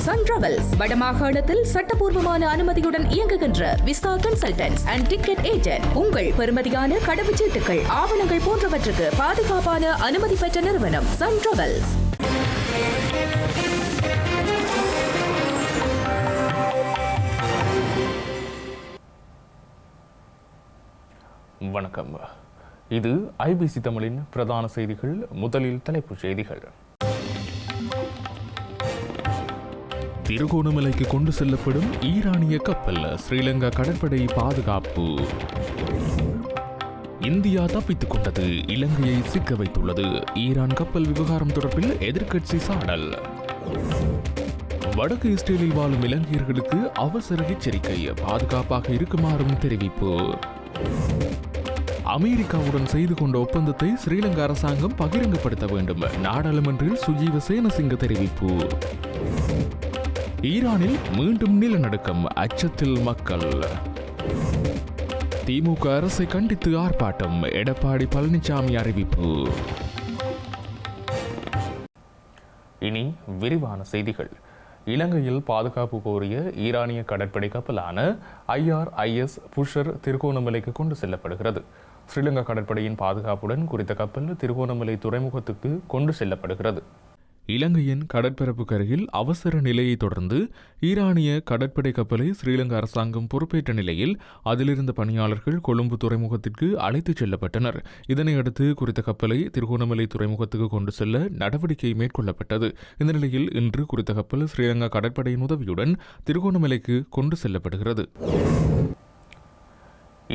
Sun travels வடமாகாணத்தில் சட்டபூர்வமான அனுமதியுடன் இயங்குகின்ற visa consultants and ticket agent. உங்கள் பெறுமதியான கடவுச்சீட்டுகள், ஆவணங்கள் போன்றவற்றுக்கு பாதுகாப்பான அனுமதி பெற்ற நிறுவனம் சன் டிராவல்ஸ். வணக்கம். இது ஐபிசி தமிழின் பிரதான செய்திகள். முதலில் தலைப்புச் செய்திகள். திருகோணமலைக்கு கொண்டு செல்லப்படும் ஈரானிய கப்பல் ஸ்ரீலங்கா கடற்படை பாதுகாப்பு. இந்தியா தப்பித்துக் கொண்டது, இலங்கையை சிக்க வைத்துள்ளது. ஈரான் கப்பல் விவகாரம் தொடர்பில் எதிர்க்கட்சி சாடல். வடக்கு இஸ்ரேலில் வாழும் இலங்கையர்களுக்கு அவசர எச்சரிக்கை, பாதுகாப்பாக இருக்குமாறும் தெரிவிப்பு. அமெரிக்காவுடன் செய்து கொண்ட ஒப்பந்தத்தை ஸ்ரீலங்கா அரசாங்கம் பகிரங்கப்படுத்த வேண்டும், நாடாளுமன்றில் சுஜீவ சேனசிங்க தெரிவிப்பு. ஈரானில் மீண்டும் நிலநடுக்கம், அச்சத்தில் மக்கள். திமுக அரசை கண்டித்து ஆர்ப்பாட்டம், எடப்பாடி பழனிசாமி அறிவிப்பு. இனி விரிவான செய்திகள். இலங்கையில் பாதுகாப்பு கோரிய ஈரானிய கடற்படை கப்பலான IRIS புஷர் திருகோணமலைக்கு கொண்டு செல்லப்படுகிறது. ஸ்ரீலங்கா கடற்படையின் பாதுகாப்புடன் குறித்த கப்பல் திருகோணமலை துறைமுகத்துக்கு கொண்டு செல்லப்படுகிறது. இலங்கையின் கடற்பரப்புக்கு அருகில் அவசர நிலையை தொடர்ந்து ஈரானிய கடற்படை கப்பலை ஸ்ரீலங்கா அரசாங்கம் பொறுப்பேற்ற நிலையில் அதிலிருந்த பணியாளர்கள் கொழும்பு துறைமுகத்திற்கு அழைத்துச் செல்லப்பட்டனர். இதனையடுத்து குறித்த கப்பலை திருகோணமலை துறைமுகத்துக்கு கொண்டு செல்ல நடவடிக்கை மேற்கொள்ளப்பட்டது. இந்த நிலையில் இன்று குறித்த கப்பல் ஸ்ரீலங்கா கடற்படையின் உதவியுடன் திருகோணமலைக்கு கொண்டு செல்லப்படுகிறது.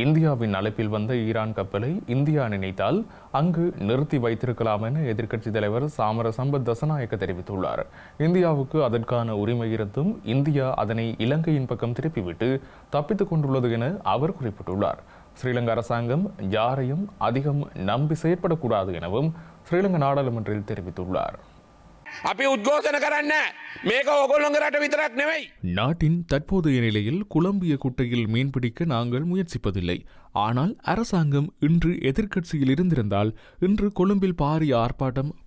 இந்தியாவின் அழைப்பில் வந்த ஈரான் கப்பலை இந்தியா நினைத்தால் அங்கு நிறுத்தி வைத்திருக்கலாம் என எதிர்க்கட்சித் தலைவர் சாமர சம்பத் தசநாயக்க தெரிவித்துள்ளார். இந்தியாவுக்கு அதற்கான உரிமை இருந்தும் இந்தியா அதனை இலங்கையின் பக்கம் திருப்பிவிட்டு தப்பித்துக் கொண்டுள்ளது என அவர் குறிப்பிட்டுள்ளார். ஸ்ரீலங்கா அரசாங்கம் யாரையும் அதிகம் நம்பி செயற்படக்கூடாது எனவும் ஸ்ரீலங்கா நாடாளுமன்றில் தெரிவித்துள்ளார். நாட்டின் தற்போதைய நிலையில் குழம்பிய குட்டையில் மீன்பிடிக்க நாங்கள் முயற்சிப்பதில்லை. ஆனால் அரசாங்கம் இன்று எதிர்க்கட்சியில் இருந்திருந்தால் இன்று கொழும்பில் பாரிய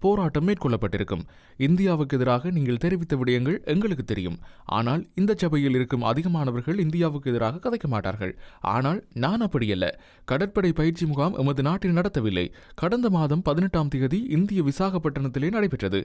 போராட்டம் மேற்கொள்ளப்பட்டிருக்கும். இந்தியாவுக்கு எதிராக நீங்கள் தெரிவித்த விடயங்கள் எங்களுக்கு தெரியும். ஆனால் இந்த சபையில் இருக்கும் அதிகமானவர்கள் இந்தியாவுக்கு எதிராக கதைக்க மாட்டார்கள். ஆனால் நான் அப்படியல்ல. கடற்படை பயிற்சி முகாம் எமது நாட்டில் நடத்தவில்லை. கடந்த மாதம் 18ஆம் தேதி இந்திய விசாகப்பட்டினத்திலே நடைபெற்றது.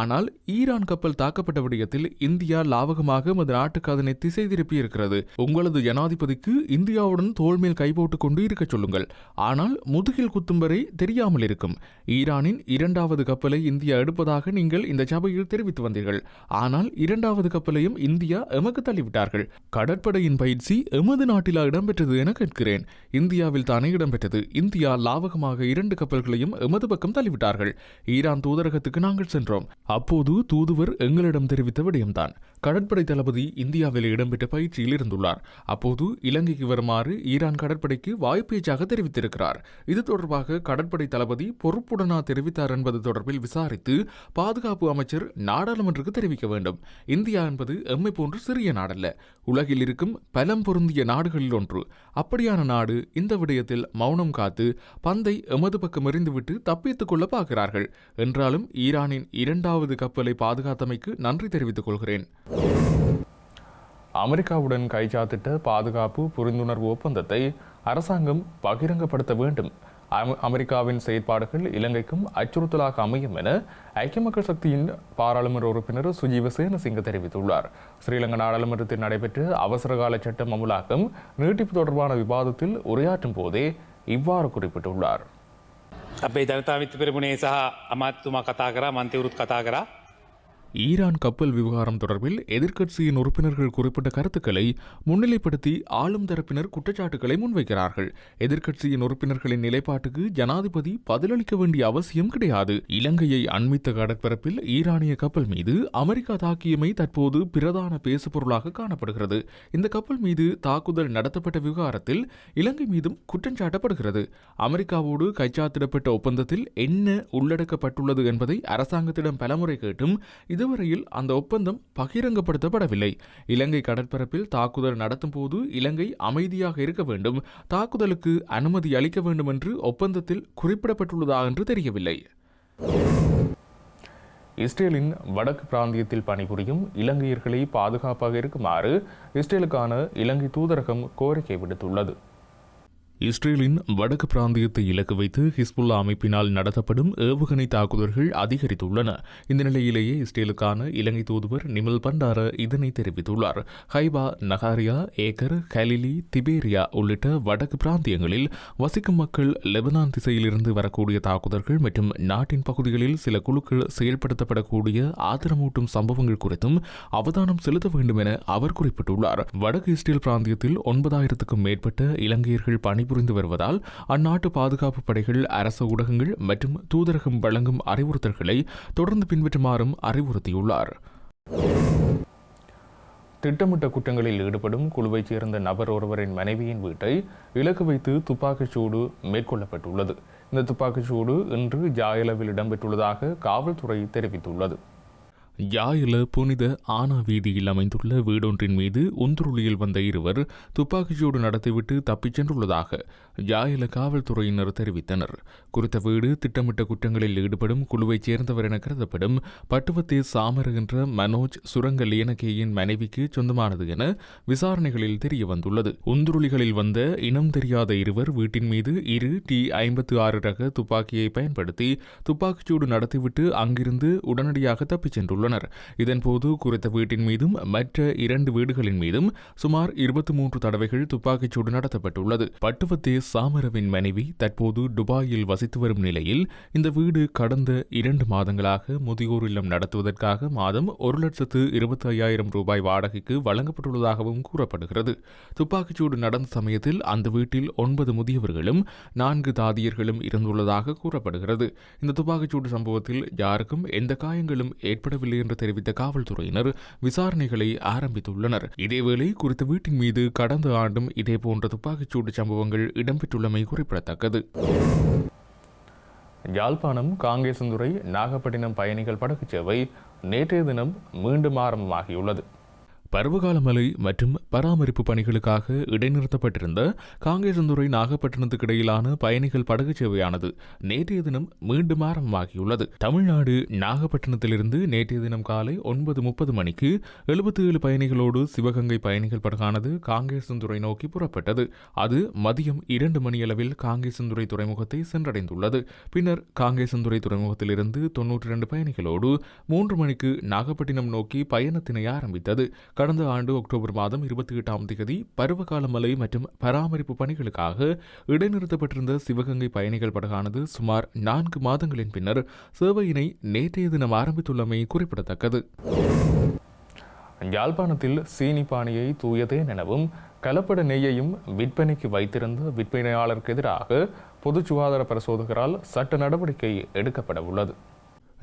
ஆனால் ஈரான் கப்பல் தாக்கப்பட்ட விடயத்தில் இந்தியா லாவகமாக எமது நாட்டுக்கு அதனை திசை திருப்பி இருக்கிறது. உங்களது ஜனாதிபதிக்கு இந்தியாவுடன் தோள்மேல் கைபோட்டு கொண்டு இருக்க சொல்லுங்கள். ஆனால் முதுகில் குத்தும் வரை தெரியாமல் இருக்கும். ஈரானின் 2வது கப்பலை இந்தியா எடுப்பதாக நீங்கள் இந்த சபையில் தெரிவித்து வந்தீர்கள். ஆனால் 2வது கப்பலையும் இந்தியா எமக்கு தள்ளிவிட்டார்கள். கடற்படையின் பயிற்சி எமது நாட்டிலா இடம்பெற்றது என கேட்கிறேன். இந்தியாவில் தானே இடம்பெற்றது. இந்தியா லாவகமாக 2 கப்பல்களையும் எமது பக்கம் தள்ளிவிட்டார்கள். ஈரான் தூதரகத்துக்கு நாங்கள் சென்றோம். அப்போது தூதுவர் எங்களிடம் தெரிவித்த விடயம்தான். கடற்படை தளபதி இந்தியாவில் இடம்பெற்ற பயிற்சியில் இருந்துள்ளார். அப்போது இலங்கைக்கு வருமாறு ஈரான் கடற்படைக்கு வாய்ப்பேச்சாக தெரிவித்திருக்கிறார். இது தொடர்பாக கடற்படை தளபதி பொறுப்புடனா தெரிவித்தார் என்பது தொடர்பில் விசாரித்து பாதுகாப்பு அமைச்சர் நாடாளுமன்றத்துக்கு தெரிவிக்க வேண்டும். இந்தியா என்பது எம்மை போன்று சிறிய நாடல்ல. உலகில் இருக்கும் பலம் பொருந்திய நாடுகளில் ஒன்று. அப்படியான நாடு இந்த விடயத்தில் மௌனம் காத்து பந்தை எமது பக்கம் எறிந்துவிட்டு தப்பித்துக் கொள்ள பார்க்கிறார்கள். என்றாலும் ஈரானின் 2வது கப்பலை பாதுகாத்தமைக்கு நன்றி தெரிவித்துக் கொள்கிறேன். அமெரிக்காவுடன் கைச்சாத்திட்ட பாதுகாப்பு புரிந்துணர்வு ஒப்பந்தத்தை அரசாங்கம் பகிரங்கப்படுத்த வேண்டும். அமெரிக்காவின் செயற்பாடுகள் இலங்கைக்கும் அச்சுறுத்தலாக அமையும் என ஐக்கிய மக்கள் சக்தியின் பாராளுமன்ற உறுப்பினர் சுஜீவ சேனசிங்க தெரிவித்துள்ளார். ஸ்ரீலங்கா நாடாளுமன்றத்தில் நடைபெற்ற அவசரகால சட்டம் அமுலாக்கம் நீட்டிப்பு தொடர்பான விவாதத்தில் உரையாற்றும் போதே இவ்வாறு குறிப்பிட்டுள்ளார். අපේ ජනතා මිත්‍ර පෙරමුණේ සහ අමාත්‍යතුමා කතා කරා, මන්ත්‍රීවරුත් කතා කරා. ஈரான் கப்பல் விவகாரம் தொடர்பில் எதிர்க்கட்சியின் உறுப்பினர்கள் குறிப்பிட்ட கருத்துக்களை முன்னிலைப்படுத்தி ஆளும் தரப்பினர் குற்றச்சாட்டுகளை முன்வைக்கிறார்கள். எதிர்க்கட்சியின் உறுப்பினர்களின் நிலைப்பாட்டுக்கு ஜனாதிபதி பதிலளிக்க வேண்டிய அவசியம் கிடையாது. இலங்கையை அண்மித்த கடற்பரப்பில் ஈரானிய கப்பல் மீது அமெரிக்கா தாக்கியமை தற்போது பிரதான பேசுபொருளாக காணப்படுகிறது. இந்த கப்பல் மீது தாக்குதல் நடத்தப்பட்ட விவகாரத்தில் இலங்கை மீதும் குற்றம் சாட்டப்படுகிறது. அமெரிக்காவோடு கைச்சாத்திடப்பட்ட ஒப்பந்தத்தில் என்ன உள்ளடக்கப்பட்டுள்ளது என்பதை அரசாங்கத்திடம் பலமுறை கேட்டும் இதுவரையில் அந்த ஒப்பந்தம் பகிரங்கப்படுத்தப்படவில்லை. இலங்கை கடற்பரப்பில் தாக்குதல் நடத்தும் போது இலங்கை அமைதியாக இருக்க வேண்டும், தாக்குதலுக்கு அனுமதி அளிக்க வேண்டும் என்று ஒப்பந்தத்தில் குறிப்பிடப்பட்டுள்ளதா என்று தெரியவில்லை. இஸ்ரேலின் வடக்கு பிராந்தியத்தில் பணிபுரியும் இலங்கையர்களை பாதுகாப்பாக இருக்குமாறு இஸ்ரேலுக்கான இலங்கை தூதரகம் கோரிக்கை விடுத்துள்ளது. இஸ்ரேலின் வடக்கு பிராந்தியத்தை இலக்கு வைத்து ஹிஸ்புல்லா அமைப்பினால் நடத்தப்படும் ஏவுகணை தாக்குதல்கள் அதிகரித்துள்ளன. இந்த நிலையிலேயே இஸ்ரேலுக்கான இலங்கை தூதுவர் நிமல் பண்டார இதனை தெரிவித்துள்ளார். ஹைபா, நகாரியா, ஏக்கர், கலிலி, திபேரியா உள்ளிட்ட வடக்கு பிராந்தியங்களில் வசிக்கும் மக்கள் லெபனான் திசையிலிருந்து வரக்கூடிய தாக்குதல்கள் மற்றும் நாட்டின் பகுதிகளில் சில குழுக்கள் செயல்படுத்தப்படக்கூடிய ஆத்திரமூட்டும் சம்பவங்கள் குறித்தும் அவதானம் செலுத்த வேண்டும் என அவர் குறிப்பிட்டுள்ளார். வடக்கு இஸ்ரேல் பிராந்தியத்தில் 9,000க்கும் மேற்பட்ட இலங்கையர்கள் பணிபுரிந்து வருவதால் அந்நாட்டு பாதுகாப்பு படைகள், அரச ஊடகங்கள் மற்றும் தூதரகம் வழங்கும் அறிவுறுத்தல்களை தொடர்ந்து பின்பற்றுமாறும் அறிவுறுத்தியுள்ளார். திட்டமிட்ட குற்றங்களில் ஈடுபடும் குழுவைச் சேர்ந்த நபர் ஒருவரின் மனைவியின் வீட்டை இலக்கு வைத்து துப்பாக்கிச்சூடு மேற்கொள்ளப்பட்டுள்ளது. இந்த துப்பாக்கிச்சூடு இன்று ஜாயலவில் இடம்பெற்றுள்ளதாக காவல்துறை தெரிவித்துள்ளது. யாயில புனித ஆனா வீதியில் அமைந்துள்ள வீடொன்றின் மீது உந்துருளியில் வந்த இருவர் துப்பாக்கிச்சூடு நடத்திவிட்டு தப்பிச் சென்றுள்ளதாக யாயில காவல்துறையினர் தெரிவித்தனர். குறித்த வீடு திட்டமிட்ட குற்றங்களில் ஈடுபடும் குழுவைச் சேர்ந்தவர் என கருதப்படும் பட்டுவத்தே சாமர் என்ற மனோஜ் சுரங்க லியனகேயின் மனைவிக்கு சொந்தமானது என விசாரணைகளில் தெரிய வந்துள்ளது. உந்துருளிகளில் வந்த இனம் தெரியாத இருவர் வீட்டின் மீது இரு T-56 ரக துப்பாக்கியை பயன்படுத்தி துப்பாக்கிச்சூடு நடத்திவிட்டு அங்கிருந்து உடனடியாக தப்பிச் சென்றுள்ளனர். இதன்போது குறித்த வீட்டின் மீதும் மற்ற 2 வீடுகளின் மீதும் சுமார் 23 தடவைகள் துப்பாக்கிச்சூடு நடத்தப்பட்டுள்ளது. பட்டுவத்தே சாமரவின் மனைவி தற்போது துபாயில் வசித்து வரும் நிலையில் இந்த வீடு கடந்த 2 மாதங்களாக முதியோர் இல்லம் நடத்துவதற்காக மாதம் 1,25,000 ரூபாய் வாடகைக்கு வழங்கப்பட்டுள்ளதாகவும் கூறப்படுகிறது. துப்பாக்கிச்சூடு நடந்த சமயத்தில் அந்த வீட்டில் 9 முதியவர்களும் 4 தாதியர்களும் இருந்துள்ளதாக கூறப்படுகிறது. இந்த துப்பாக்கிச்சூடு சம்பவத்தில் யாருக்கும் எந்த காயங்களும் ஏற்படவில்லை என்று தெரிவித்த காவல்துறையினர் விசாரணைகளை ஆரம்பித்துள்ளனர். இதேவேளை குறித்த வீட்டின் மீது கடந்த ஆண்டும் இதேபோன்ற துப்பாக்கிச்சூடு சம்பவங்கள் இடம்பெற்றுள்ளமை குறிப்பிடத்தக்கது. யாழ்ப்பாணம் காங்கேசந்துறை நாகப்பட்டினம் பயணிகள் படகு சேவை நேற்றைய தினம் மீண்டும் ஆரம்பமாகியுள்ளது. பருவகால மழை மற்றும் பராமரிப்பு பணிகளுக்காக இடைநிறுத்தப்பட்டிருந்த காங்கேசந்துறை நாகப்பட்டினத்துக்கு இடையிலான பயணிகள் படகு சேவையானது நேற்றைய தினம் மீண்டும் ஆரம்பமாகியுள்ளது. தமிழ்நாடு நாகப்பட்டினத்திலிருந்து நேற்றைய தினம் காலை 9:30 மணிக்கு 77 பயணிகளோடு சிவகங்கை பயணிகள் படகானது காங்கேசந்துறை நோக்கி புறப்பட்டது. அது மதியம் 2 மணியளவில் காங்கேசந்துறை துறைமுகத்தை சென்றடைந்துள்ளது. பின்னர் காங்கேசந்துறை துறைமுகத்திலிருந்து 92 பயணிகளோடு 3 மணிக்கு நாகப்பட்டினம் நோக்கி பயணத்தினை ஆரம்பித்தது. கடந்த ஆண்டு அக்டோபர் மாதம் 28ஆம் தேதி பருவகால மழை மற்றும் பராமரிப்பு பணிகளுக்காக இடைநிறுத்தப்பட்டிருந்த சிவகங்கை பயணிகள் படகானது சுமார் 4 மாதங்களின் பின்னர் சேவையினை நேற்றைய தினம் ஆரம்பித்துள்ளமை குறிப்பிடத்தக்கது. யாழ்ப்பாணத்தில் சீனி பானியை தூய தேன் எனவும் கலப்பட நெய்யையும் விற்பனைக்கு வைத்திருந்த விற்பனையாளருக்கு எதிராக பொது சுகாதார பரிசோதகரால் சட்ட நடவடிக்கை எடுக்கப்பட உள்ளது.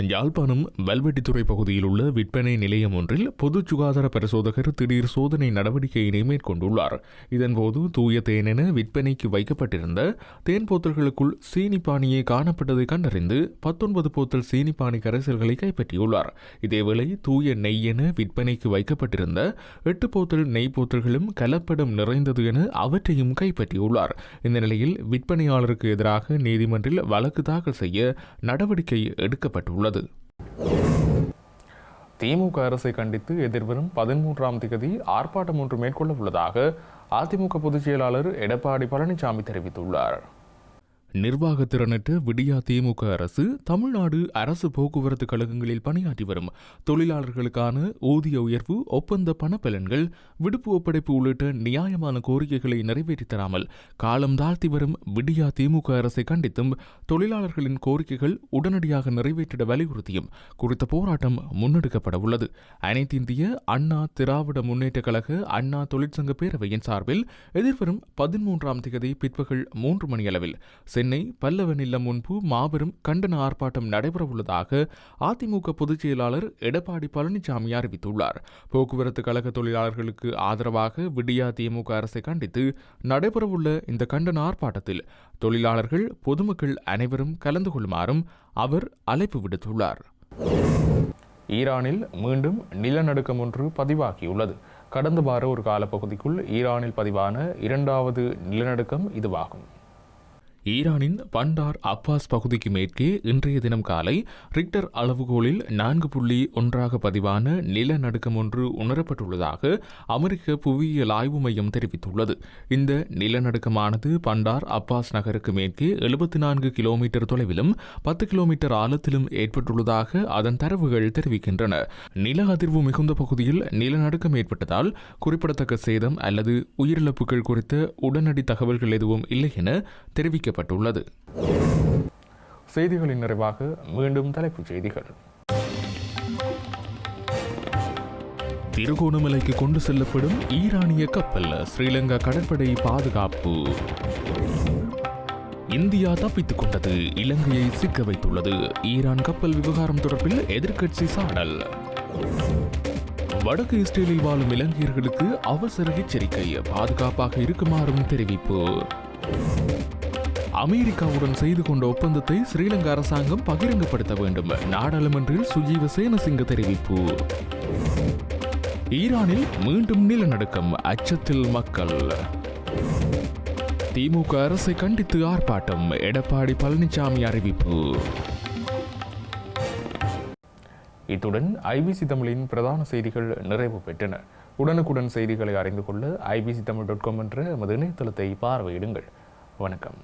யாழ்ப்பாணம் வல்வெட்டித்துறை பகுதியில் உள்ள விற்பனை நிலையம் ஒன்றில் பொது சுகாதார பரிசோதகர் திடீர் சோதனை நடவடிக்கையினை மேற்கொண்டுள்ளார். இதன்போது தூய தேனென விற்பனைக்கு வைக்கப்பட்டிருந்த தேன் போத்தல்களுக்குள் சீனி பானியை காணப்பட்டதை கண்டறிந்து 19 போத்தல் சீனி பானி கரைசல்களை கைப்பற்றியுள்ளார். இதேவேளை தூய நெய் என விற்பனைக்கு வைக்கப்பட்டிருந்த 8 போத்தல் நெய் போத்தல்களும் கலப்படம் நிறைந்தது என அவற்றையும் கைப்பற்றியுள்ளார். இந்த நிலையில் விற்பனையாளருக்கு எதிராக நீதிமன்றில் வழக்கு தாக்கல் செய்ய நடவடிக்கை எடுக்கப்பட்டுள்ளது. திமுக அரசை கண்டித்து எதிர்வரும் 13ஆம் தேதி ஆர்ப்பாட்டம் ஒன்று மேற்கொள்ள உள்ளதாக அதிமுக பொதுச் செயலாளர் எடப்பாடி பழனிசாமி தெரிவித்துள்ளார். நிர்வாக திறனற்ற விடியா திமுக அரசு தமிழ்நாடு அரசு போக்குவரத்து கழகங்களில் பணியாற்றி வரும் தொழிலாளர்களுக்கான ஊதிய உயர்வு, ஒப்பந்த பணப்பலன்கள், விடுப்பு ஒப்படைப்பு உள்ளிட்ட நியாயமான கோரிக்கைகளை நிறைவேற்றித் தராமல் காலம் தாழ்த்தி வரும் விடியா திமுக அரசை கண்டித்தும் தொழிலாளர்களின் கோரிக்கைகள் உடனடியாக நிறைவேற்றிட வலியுறுத்தியும் குறித்த போராட்டம் முன்னெடுக்கப்பட உள்ளது. அனைத்து இந்திய அண்ணா திராவிட முன்னேற்ற கழக அண்ணா தொழிற்சங்க பேரவையின் சார்பில் எதிர்வரும் 13ஆம் தேதி பிற்பகல் 3 மணியளவில் சென்னை பல்லவன் இல்லம் முன்பு மாபெரும் கண்டன ஆர்ப்பாட்டம் நடைபெறவுள்ளதாக அதிமுக பொதுச் செயலாளர் எடப்பாடி பழனிசாமி அறிவித்துள்ளார். போக்குவரத்து கழக தொழிலாளர்களுக்கு ஆதரவாக விடியா திமுக அரசை கண்டித்து நடைபெறவுள்ள இந்த கண்டன ஆர்ப்பாட்டத்தில் தொழிலாளர்கள், பொதுமக்கள் அனைவரும் கலந்து கொள்ளுமாறும் அவர் அழைப்பு விடுத்துள்ளார். ஈரானில் மீண்டும் நிலநடுக்கம் ஒன்று பதிவாகியுள்ளது. கடந்த வார ஒரு காலப்பகுதிக்குள் ஈரானில் பதிவான 2வது நிலநடுக்கம் இதுவாகும். ஈரானின் பண்டார் அப்பாஸ் பகுதிக்கு மேற்கே இன்றைய தினம் காலை ரிக்டர் அளவுகோலில் 4.1 பதிவான நிலநடுக்கம் ஒன்று உணரப்பட்டுள்ளதாக அமெரிக்க புவியியல் ஆய்வு மையம் தெரிவித்துள்ளது. இந்த நிலநடுக்கமானது பண்டார் அப்பாஸ் நகருக்கு மேற்கே 74 கிலோமீட்டர் தொலைவிலும் 10 கிலோமீட்டர் ஆழத்திலும் ஏற்பட்டுள்ளதாக அதன் தரவுகள் தெரிவிக்கின்றன. நில அதிர்வு மிகுந்த பகுதியில் நிலநடுக்கம் ஏற்பட்டதால் குறிப்பிடத்தக்க சேதம் அல்லது உயிரிழப்புகள் குறித்த உடனடி தகவல்கள் எதுவும் இல்லை என தெரிவிக்கப்பட்டுள்ளது. செய்திகளின் நிறைவாக மீண்டும் தலைப்புச் செய்திகள். திருகோணமலைக்கு கொண்டு செல்லப்படும் ஈரானிய கப்பல் ஸ்ரீலங்கா கடற்படை பாதுகாப்பு. இந்தியா தப்பித்துக் கொண்டது, இலங்கையை சிக்க வைத்துள்ளது. ஈரான் கப்பல் விவகாரம் தொடர்பில் எதிர்க்கட்சி சாடல். வடக்கு இஸ்ரேலில் வாழும் இலங்கையர்களுக்கு அவசர எச்சரிக்கை, பாதுகாப்பாக இருக்குமாறும் தெரிவிப்பு. அமெரிக்காவுடன் செய்து கொண்ட ஒப்பந்தத்தை ஸ்ரீலங்கா அரசாங்கம் பகிரங்கப்படுத்த வேண்டும், நாடாளுமன்றில் சுஜீவ சேனசிங்க தெரிவிப்பு. ஈரானில் மீண்டும் நிலநடுக்கம், அச்சத்தில் மக்கள். திமுக அரசை கண்டித்து ஆர்ப்பாட்டம், எடப்பாடி பழனிசாமி அறிவிப்பு. இத்துடன் ஐபிசி தமிழின் பிரதான செய்திகள் நிறைவு பெற்றன. உடனுக்குடன் செய்திகளை அறிந்து கொள்ள ibctamil.com என்ற எமது இணையதளத்தை பார்வையிடுங்கள். வணக்கம்.